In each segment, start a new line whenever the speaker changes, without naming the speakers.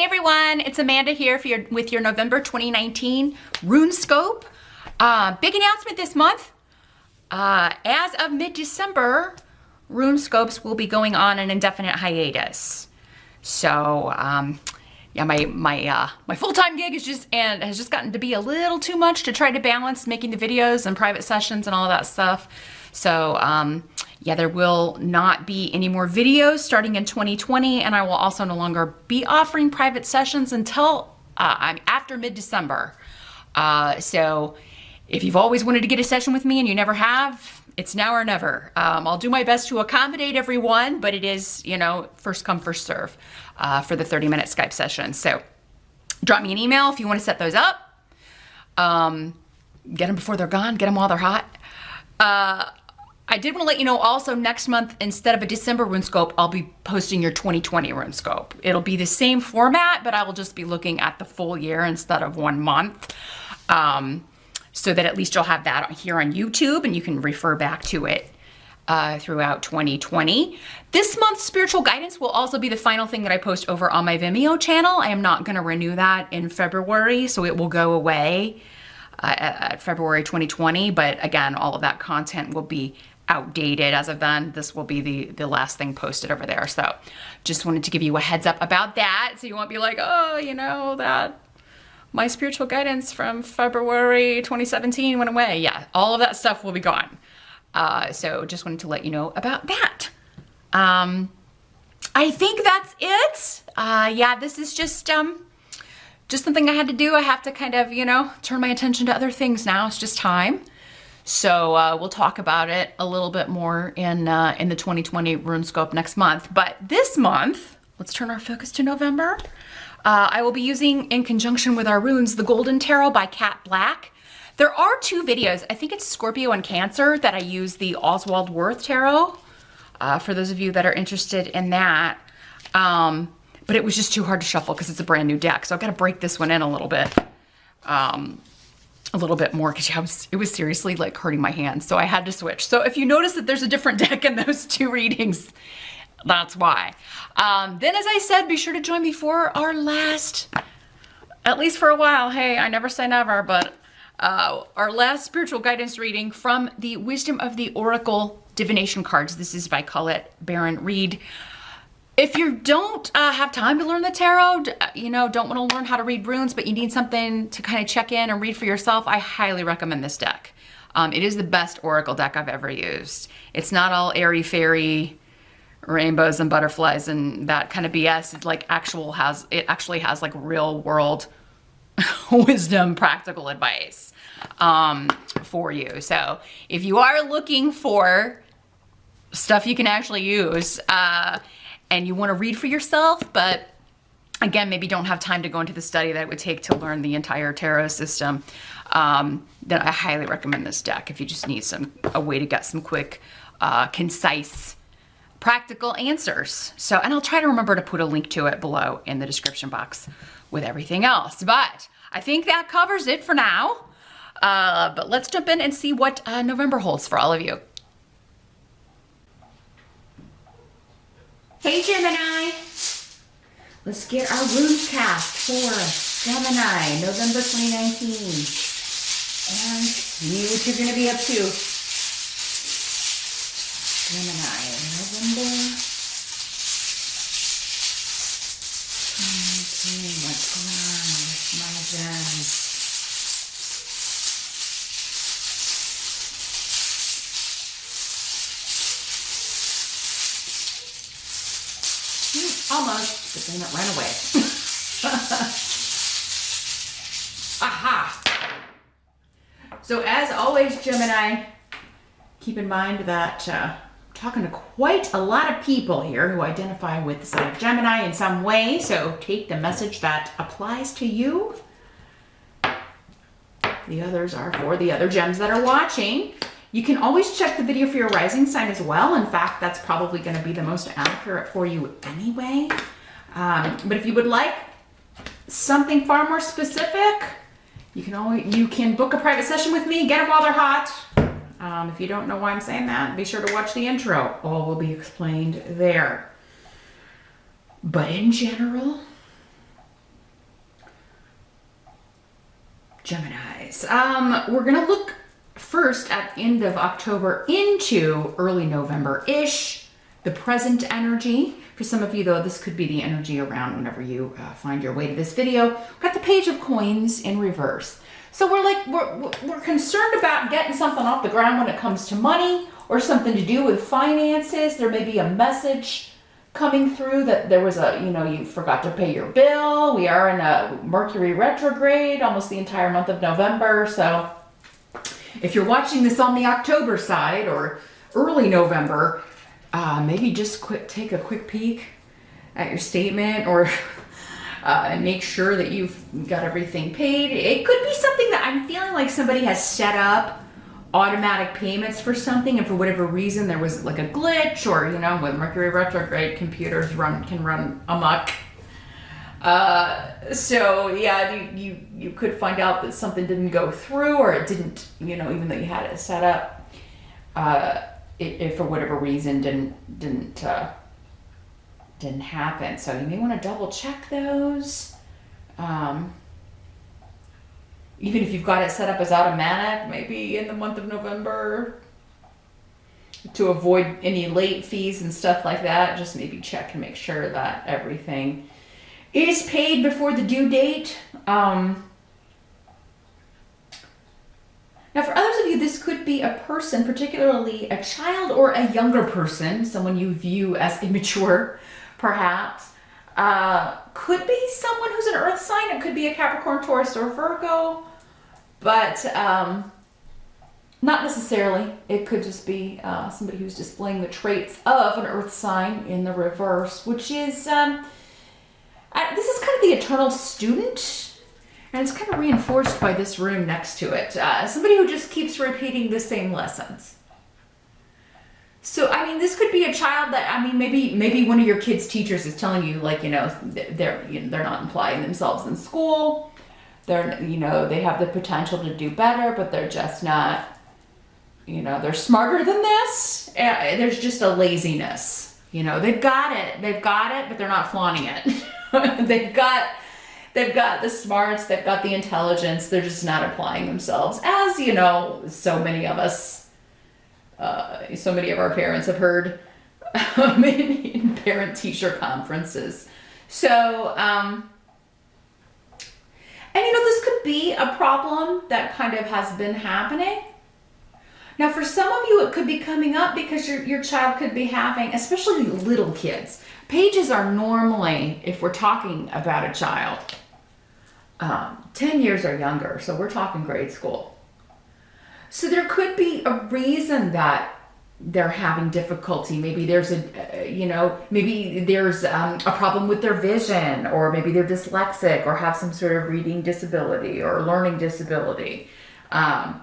Hey everyone, it's Amanda here with your November 2019 RuneScope. Big announcement this month. As of mid-December, RuneScopes will be going on an indefinite hiatus. So, yeah, my full-time gig has just gotten to be a little too much to try to balance making the videos and private sessions and all of that stuff. So, yeah, there will not be any more videos starting in 2020, and I will also no longer be offering private sessions until after mid-December. So if you've always wanted to get a session with me and you never have, it's now or never. I'll do my best to accommodate everyone, but it is, you know, first come, first serve for the 30-minute Skype session. So drop me an email if you want to set those up. Get them before they're gone, get them while they're hot. I did want to let you know also next month, instead of a December RuneScope, I'll be posting your 2020 RuneScope. It'll be the same format, but I will just be looking at the full year instead of 1 month. So that at least you'll have that here on YouTube and you can refer back to it throughout 2020. This month's spiritual guidance will also be the final thing that I post over on my Vimeo channel. I am not going to renew that in February, so it will go away at February 2020. But again, all of that content will be outdated as of then. This will be the last thing posted over there. So just wanted to give you a heads up about that, so you won't be like, oh, you know, that my spiritual guidance from February 2017 went away. Yeah, all of that stuff will be gone. So just wanted to let you know about that. I think that's it. Yeah, this is just something I had to do. I have to kind of, you know, turn my attention to other things now. It's just time. So we'll talk about it a little bit more in the 2020 RuneScope next month. But this month, let's turn our focus to November. I will be using, in conjunction with our runes, the Golden Tarot by Cat Black. There are 2 videos. I think it's Scorpio and Cancer that I use the Oswald Worth Tarot, for those of you that are interested in that. But it was just too hard to shuffle because it's a brand new deck. So I've got to break this one in a little bit more because it was seriously like hurting my hands. So I had to switch. So if you notice that there's a different deck in those 2 readings, that's why. Then, as I said, be sure to join me for our last, at least for a while, hey, I never say never, but our last spiritual guidance reading from the Wisdom of the Oracle divination cards. This is by Colette Baron Reed. If you don't have time to learn the tarot, you know, don't want to learn how to read runes, but you need something to kind of check in and read for yourself, I highly recommend this deck. It is the best oracle deck I've ever used. It's not all airy-fairy rainbows and butterflies and that kind of BS. It's like it actually has like real world wisdom, practical advice for you. So if you are looking for stuff you can actually use and you want to read for yourself, but again, maybe don't have time to go into the study that it would take to learn the entire tarot system, then I highly recommend this deck if you just need a way to get some quick, concise, practical answers. So, and I'll try to remember to put a link to it below in the description box with everything else. But I think that covers it for now. But let's jump in and see what November holds for all of you. Hey Gemini, let's get our runes cast for Gemini, November 2019, and see what you're gonna be up to. Gemini, November 2019, what's going on with my gems? Almost, but then it ran away. Aha! So as always, Gemini, keep in mind that I'm talking to quite a lot of people here who identify with the sign of Gemini in some way, so take the message that applies to you. The others are for the other gems that are watching. You can always check the video for your rising sign as well. In fact, that's probably going to be the most accurate for you anyway. But if you would like something far more specific, you can book a private session with me, get them while they're hot. If you don't know why I'm saying that, be sure to watch the intro. All will be explained there. But in general, Geminis. We're going to look first at end of October into early November-ish, the present energy. For some of you, though, this could be the energy around whenever you find your way to this video. We've got the Page of Coins in reverse. So we're concerned about getting something off the ground when it comes to money or something to do with finances. There may be a message coming through that there was you forgot to pay your bill. We are in a Mercury retrograde almost the entire month of November. So if you're watching this on the October side or early November, maybe just take a quick peek at your statement or make sure that you've got everything paid. It could be something that I'm feeling like somebody has set up automatic payments for something, and for whatever reason there was like a glitch, or with Mercury retrograde, computers can run amok. So yeah, you could find out that something didn't go through, or it didn't, even though you had it set up, it for whatever reason didn't happen. So you may want to double check those. Even if you've got it set up as automatic, maybe in the month of November, to avoid any late fees and stuff like that, just maybe check and make sure that everything is paid before the due date. Now, for others of you, this could be a person, particularly a child or a younger person, someone you view as immature, perhaps. Could be someone who's an earth sign. It could be a Capricorn, Taurus, or Virgo. But not necessarily. It could just be somebody who's displaying the traits of an earth sign in the reverse, which is, this is kind of the eternal student, and it's kind of reinforced by this rune next to it. Somebody who just keeps repeating the same lessons. So, this could be a child that, maybe one of your kids' teachers is telling you, they're not applying themselves in school. They have the potential to do better, but they're just not, they're smarter than this. There's just a laziness. They've got it, but they're not flaunting it. They've got the smarts, they've got the intelligence, they're just not applying themselves. As, so many of us, so many of our parents have heard in parent-teacher conferences. So, and this could be a problem that kind of has been happening. Now, for some of you, it could be coming up because your child could be having, especially little kids. Pages are normally, if we're talking about a child, 10 years or younger. So we're talking grade school. So there could be a reason that they're having difficulty. Maybe there's a problem with their vision, or maybe they're dyslexic or have some sort of reading disability or learning disability. And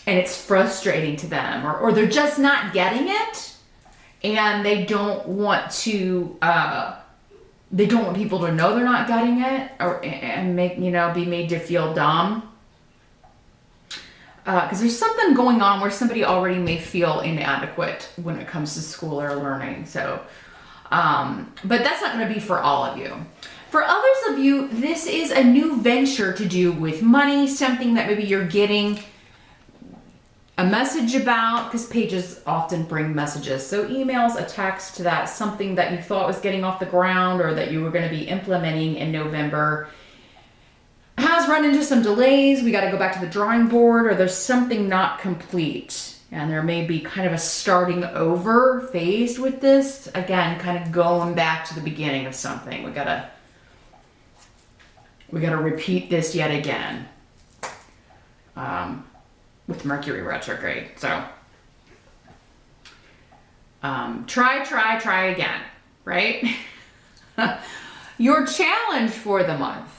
it's frustrating to them, or they're just not getting it, and they don't want people to know they're not getting it, and be made to feel dumb. Because there's something going on where somebody already may feel inadequate when it comes to school or learning. So, but that's not going to be for all of you. For others of you, this is a new venture to do with money, something that maybe you're getting a message about, because pages often bring messages. So emails, a text, that's something that you thought was getting off the ground or that you were going to be implementing in November has run into some delays. We got to go back to the drawing board, or there's something not complete, and there may be kind of a starting over phase with this. Again, kind of going back to the beginning of something. We gotta repeat this yet again with Mercury retrograde. So try again, right? Your challenge for the month.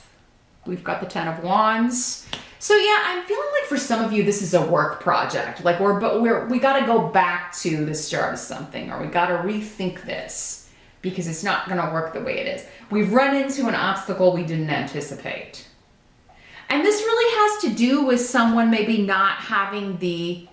We've got the 10 of Wands. So yeah, I'm feeling like for some of you, this is a work project. Like we got to go back to the start of something, or we got to rethink this because it's not going to work the way it is. We've run into an obstacle we didn't anticipate. And this really has to do with someone maybe not having the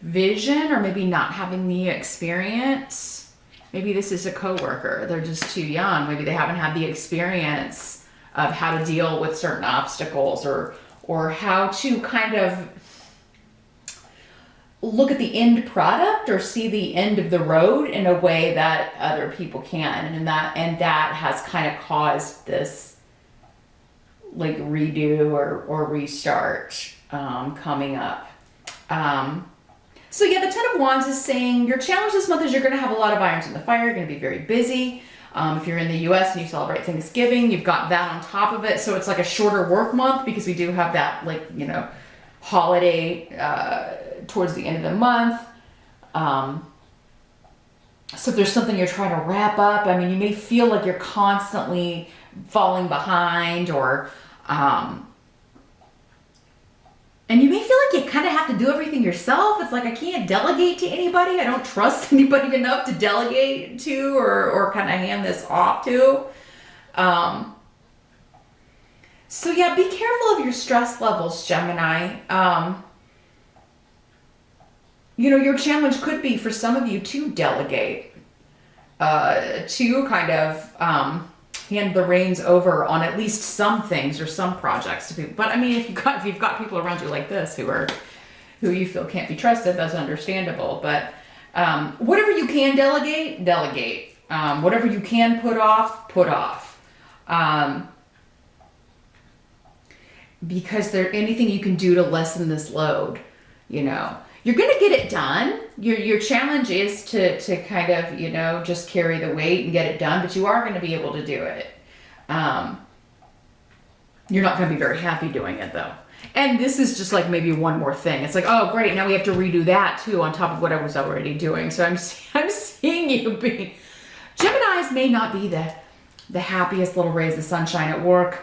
vision, or maybe not having the experience. Maybe this is a coworker. They're just too young. Maybe they haven't had the experience of how to deal with certain obstacles, or or how to kind of look at the end product or see the end of the road in a way that other people can. And that has kind of caused this like redo or restart coming up. So yeah, the Ten of Wands is saying your challenge this month is you're going to have a lot of irons in the fire. You're going to be very busy. If you're in the US and you celebrate Thanksgiving, you've got that on top of it. So it's like a shorter work month because we do have that, like, you know, holiday towards the end of the month. So if there's something you're trying to wrap up, I mean, you may feel like you're constantly falling behind, or and you may feel like you kind of have to do everything yourself. It's like, I can't delegate to anybody. I don't trust anybody enough to delegate to or kind of hand this off to. So yeah, be careful of your stress levels, Gemini. You know, your challenge could be for some of you to delegate, to kind of hand the reins over on at least some things or some projects to people. But I mean, if you've got people around you like this who you feel can't be trusted, that's understandable. But whatever you can delegate, delegate. Whatever you can put off, put off. Because anything you can do to lessen this load, you know. You're going to get it done. Your challenge is to kind of, you know, just carry the weight and get it done, but you are going to be able to do it. You're not going to be very happy doing it, though. And this is just like maybe one more thing. It's like, oh, great, now we have to redo that, too, on top of what I was already doing. So I'm seeing you being... Geminis may not be the happiest little rays of sunshine at work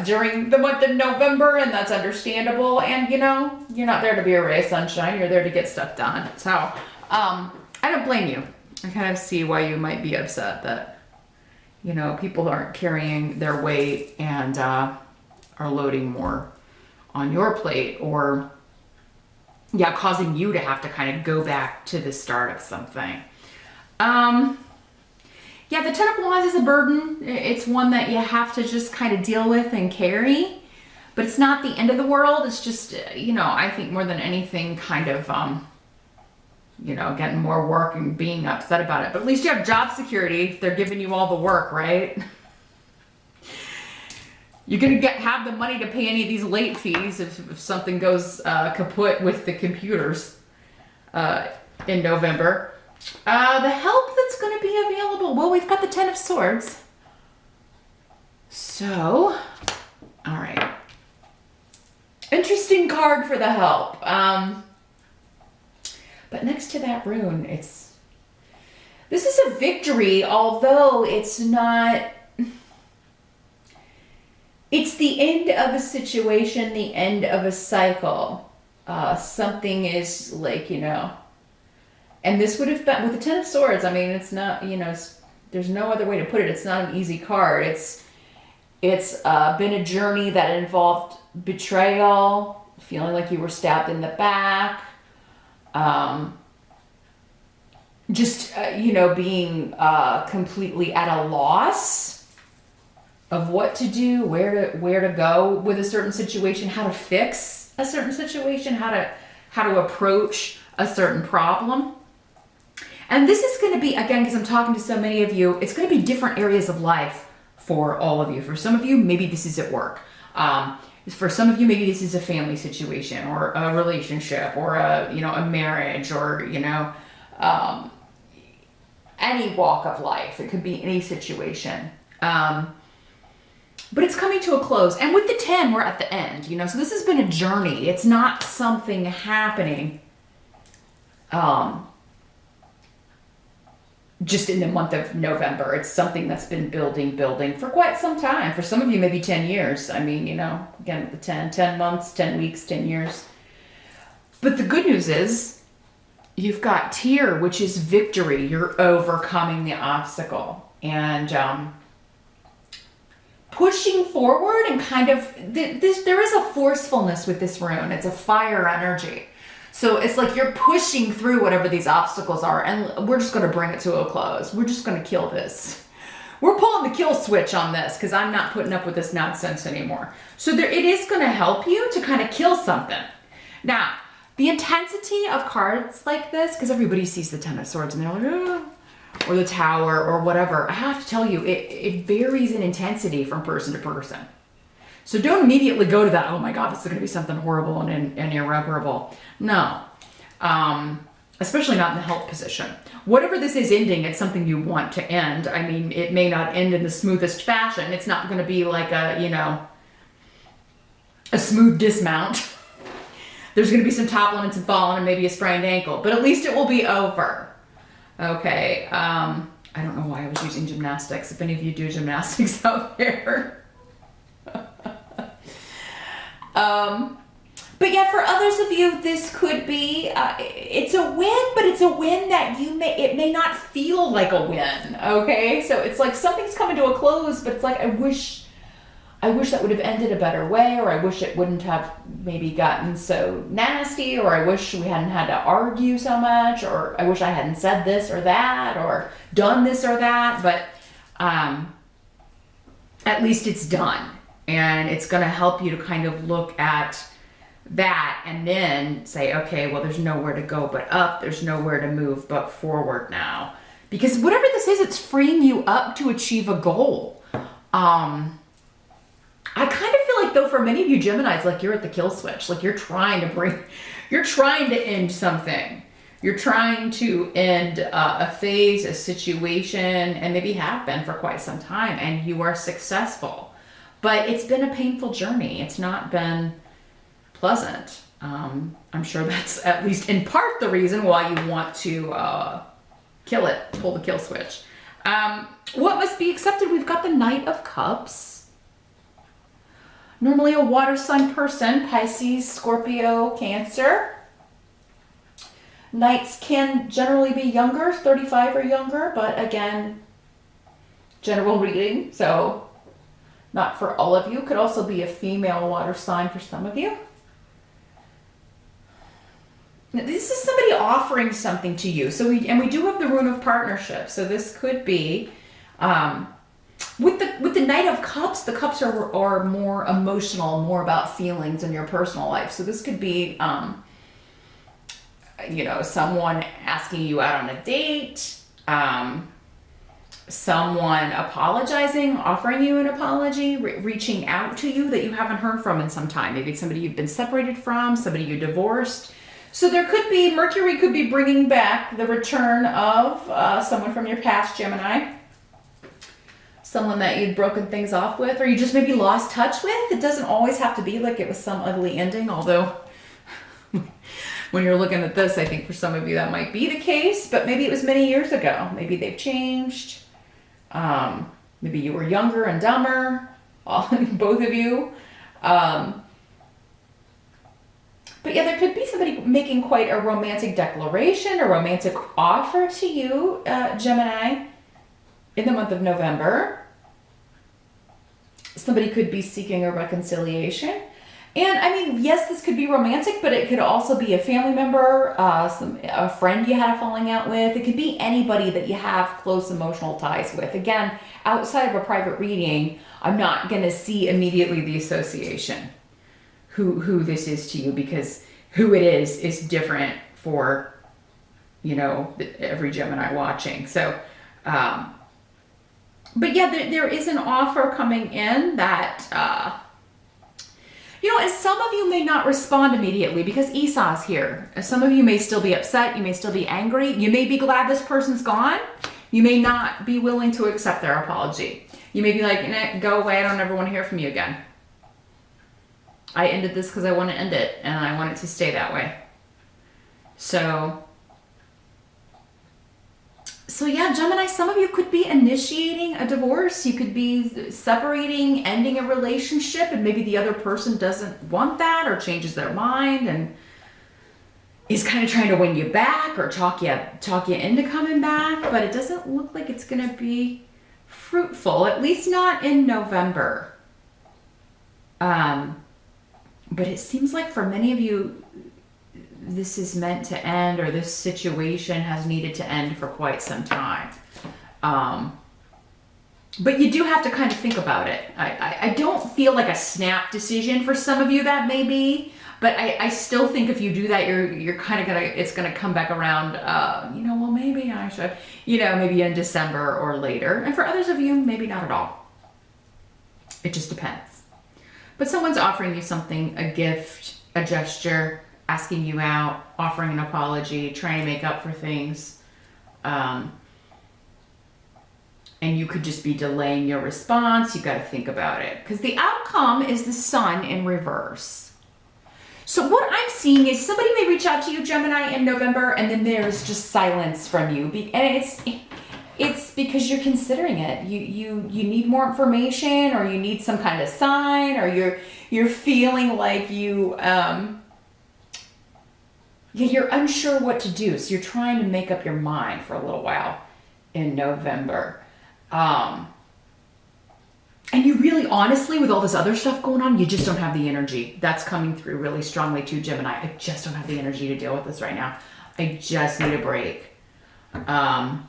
during the month of November, and that's understandable. And you know, you're not there to be a ray of sunshine, you're there to get stuff done. So I don't blame you. I kind of see why you might be upset that, you know, people aren't carrying their weight and are loading more on your plate, or yeah, causing you to have to kind of go back to the start of something. Yeah, the Ten of Wands is a burden. It's one that you have to just kind of deal with and carry, but it's not the end of the world. It's just, you know, I think more than anything kind of, you know, getting more work and being upset about it. But at least you have job security if they're giving you all the work, right? You're going to have the money to pay any of these late fees if something goes kaput with the computers in November. The help that's going to be available. Well, we've got the Ten of Swords. So, all right. Interesting card for the help. But next to that rune, this is a victory, although it's not, it's the end of a situation, the end of a cycle. Something is like, you know, and this would have been, with the Ten of Swords, I mean, it's not, you know, there's no other way to put it. It's not an easy card. It's been a journey that involved betrayal, feeling like you were stabbed in the back, you know, being completely at a loss of what to do, where to go with a certain situation, how to fix a certain situation, how to approach a certain problem. And this is going to be, again, because I'm talking to so many of you, it's going to be different areas of life for all of you. For some of you, maybe this is at work. For some of you, maybe this is a family situation or a relationship or a marriage, or, you know, any walk of life. It could be any situation. But it's coming to a close. And with the 10, we're at the end, you know, so this has been a journey. It's not something happening just in the month of November. It's something that's been building for quite some time. For some of you, maybe 10 years. I mean, you know, again, the 10 months, 10 weeks, 10 years. But the good news is you've got Tear, which is victory. You're overcoming the obstacle and pushing forward, and kind of, there is a forcefulness with this rune. It's a fire energy. So it's like you're pushing through whatever these obstacles are, and we're just going to bring it to a close. We're just going to kill this. We're pulling the kill switch on this because I'm not putting up with this nonsense anymore. So it is going to help you to kind of kill something. Now, the intensity of cards like this, because everybody sees the Ten of Swords and they're like, oh, or the Tower or whatever. I have to tell you, it varies in intensity from person to person. So don't immediately go to that, oh my God, this is going to be something horrible and irreparable. No. Especially not in the health position. Whatever this is ending, it's something you want to end. I mean, it may not end in the smoothest fashion. It's not going to be like a smooth dismount. There's going to be some toppling and some falling and maybe a sprained ankle, but at least it will be over. Okay. I don't know why I was using gymnastics. If any of you do gymnastics out there. But yeah, for others of you, this could be, it's a win, but it's a win that it may not feel like a win, okay? So it's like something's coming to a close, but it's like, I wish that would have ended a better way, or I wish it wouldn't have maybe gotten so nasty, or I wish we hadn't had to argue so much, or I wish I hadn't said this or that, or done this or that, but at least it's done. And it's gonna help you to kind of look at that and then say, okay, well, there's nowhere to go but up. There's nowhere to move but forward now. Because whatever this is, it's freeing you up to achieve a goal. I kind of feel like, though, for many of you Geminis, like you're at the kill switch. Like you're trying to end something. You're trying to end a phase, a situation, and maybe have been for quite some time, and you are successful. But it's been a painful journey. It's not been pleasant. I'm sure that's at least in part the reason why you want to kill it, pull the kill switch. What must be accepted? We've got the Knight of Cups. Normally a water sign person, Pisces, Scorpio, Cancer. Knights can generally be younger, 35 or younger, but again, general reading, so not for all of you. Could also be a female water sign for some of you. Now, this is somebody offering something to you. So we do have the Rune of Partnership. So this could be with the Knight of Cups. The cups are more emotional, more about feelings in your personal life. So this could be someone asking you out on a date, someone apologizing, offering you an apology, reaching out to you that you haven't heard from in some time. Maybe it's somebody you've been separated from, somebody you divorced. So there could be, Mercury could be bringing back the return of someone from your past, Gemini. Someone that you'd broken things off with, or you just maybe lost touch with. It doesn't always have to be like it was some ugly ending, although when you're looking at this, I think for some of you that might be the case, but maybe it was many years ago. Maybe they've changed. Maybe you were younger and dumber, both of you. But yeah, there could be somebody making quite a romantic declaration, a romantic offer to you, Gemini, in the month of November. Somebody could be seeking a reconciliation. And I mean, yes, this could be romantic, but it could also be a family member, a friend you had a falling out with. It could be anybody that you have close emotional ties with. Again, outside of a private reading, I'm not going to see immediately the association, who this is to you, because who it is different for, every Gemini watching. So, but yeah, there is an offer coming in that, and some of you may not respond immediately because Esau's here. Some of you may still be upset. You may still be angry. You may be glad this person's gone. You may not be willing to accept their apology. You may be like, go away. I don't ever want to hear from you again. I ended this because I want to end it, and I want it to stay that way. So yeah, Gemini, some of you could be initiating a divorce. You could be separating, ending a relationship, and maybe the other person doesn't want that or changes their mind and is kind of trying to win you back or talk you into coming back, but it doesn't look like it's going to be fruitful, at least not in November. But it seems like for many of you, this is meant to end, or this situation has needed to end for quite some time. But you do have to kind of think about it. I don't feel like a snap decision for some of you that may be, but I still think if you do that, you're kind of it's gonna come back around, well, maybe I should, maybe in December or later. And for others of you, maybe not at all. It just depends. But someone's offering you something, a gift, a gesture, asking you out, offering an apology, trying to make up for things. And you could just be delaying your response. You got to think about it. Because the outcome is the Sun in reverse. So what I'm seeing is somebody may reach out to you, Gemini, in November, and then there's just silence from you. And it's because you're considering it. You need more information, or you need some kind of sign, or you're feeling like you're unsure what to do. So you're trying to make up your mind for a little while in November. And you really, honestly, with all this other stuff going on, you just don't have the energy. That's coming through really strongly too, Gemini. I just don't have the energy to deal with this right now. I just need a break. Like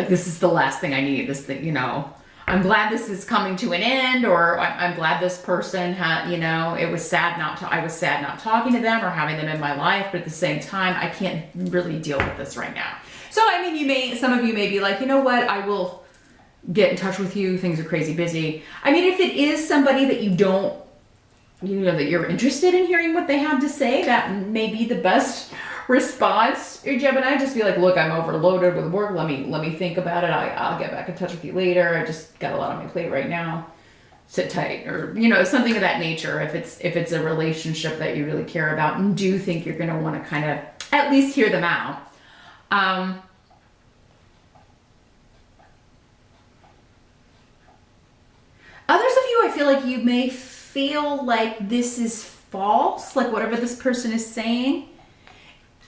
this is the last thing I need. This thing, I'm glad this is coming to an end, or I'm glad this person had, it was sad I was sad not talking to them or having them in my life, but at the same time, I can't really deal with this right now. So, some of you may be like, you know what, I will get in touch with you. Things are crazy busy. If it is somebody that you don't, that you're interested in hearing what they have to say, that may be the best response. Gemini, just be like, look, I'm overloaded with work. Let me think about it. I'll get back in touch with you later. I just got a lot on my plate right now. Sit tight, or something of that nature. If it's a relationship that you really care about and do think you're going to want to kind of at least hear them out. Others of you, I feel like you may feel like this is false, like whatever this person is saying.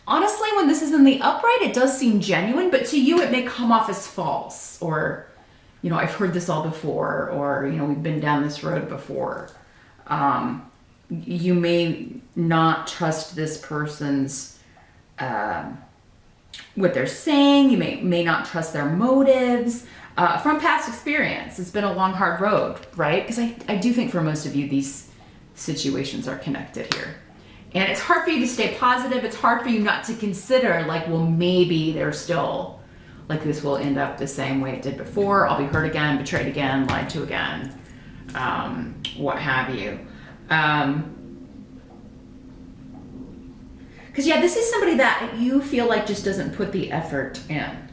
Honestly, when this is in the upright, it does seem genuine, but to you, it may come off as false, or, I've heard this all before, or, we've been down this road before. You may not trust this person's, what they're saying. You may not trust their motives. From past experience, it's been a long, hard road, right? Because I do think for most of you, these situations are connected here. And it's hard for you to stay positive. It's hard for you not to consider, like, well, maybe they're still, like, this will end up the same way it did before. I'll be hurt again, betrayed again, lied to again, what have you. Because, this is somebody that you feel like just doesn't put the effort in.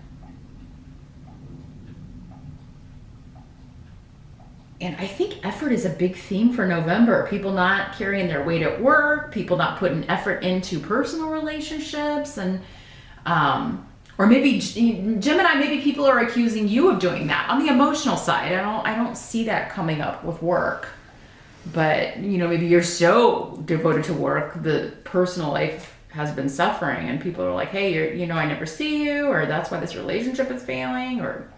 And I think effort is a big theme for November. People not carrying their weight at work, people not putting effort into personal relationships, and or maybe Gemini, maybe people are accusing you of doing that on the emotional side. I don't see that coming up with work. But maybe you're so devoted to work, the personal life has been suffering, and people are like, hey, I never see you, or that's why this relationship is failing, or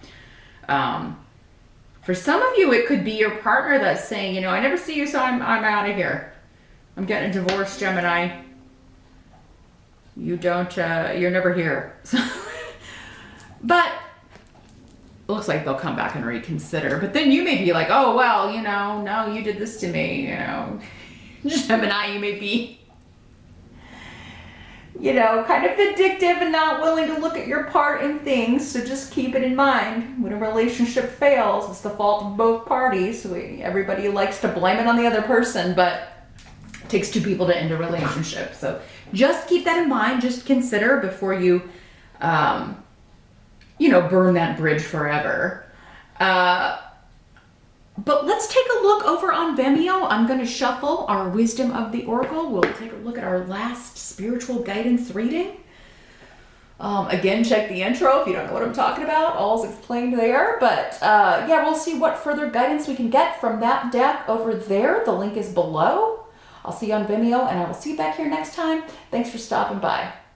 for some of you, it could be your partner that's saying, I never see you, so I'm out of here. I'm getting a divorce, Gemini. You're never here. But it looks like they'll come back and reconsider. But then you may be like, oh, well, no, you did this to me, Gemini, you may be, kind of vindictive and not willing to look at your part in things. So just keep it in mind. When a relationship fails, it's the fault of both parties. Everybody likes to blame it on the other person, but it takes two people to end a relationship. So just keep that in mind. Just consider before you, burn that bridge forever. But let's take a look over on Vimeo. I'm going to shuffle our Wisdom of the Oracle. We'll take a look at our last spiritual guidance reading. Again, check the intro if you don't know what I'm talking about. All's explained there. But we'll see what further guidance we can get from that deck over there. The link is below. I'll see you on Vimeo, and I will see you back here next time. Thanks for stopping by.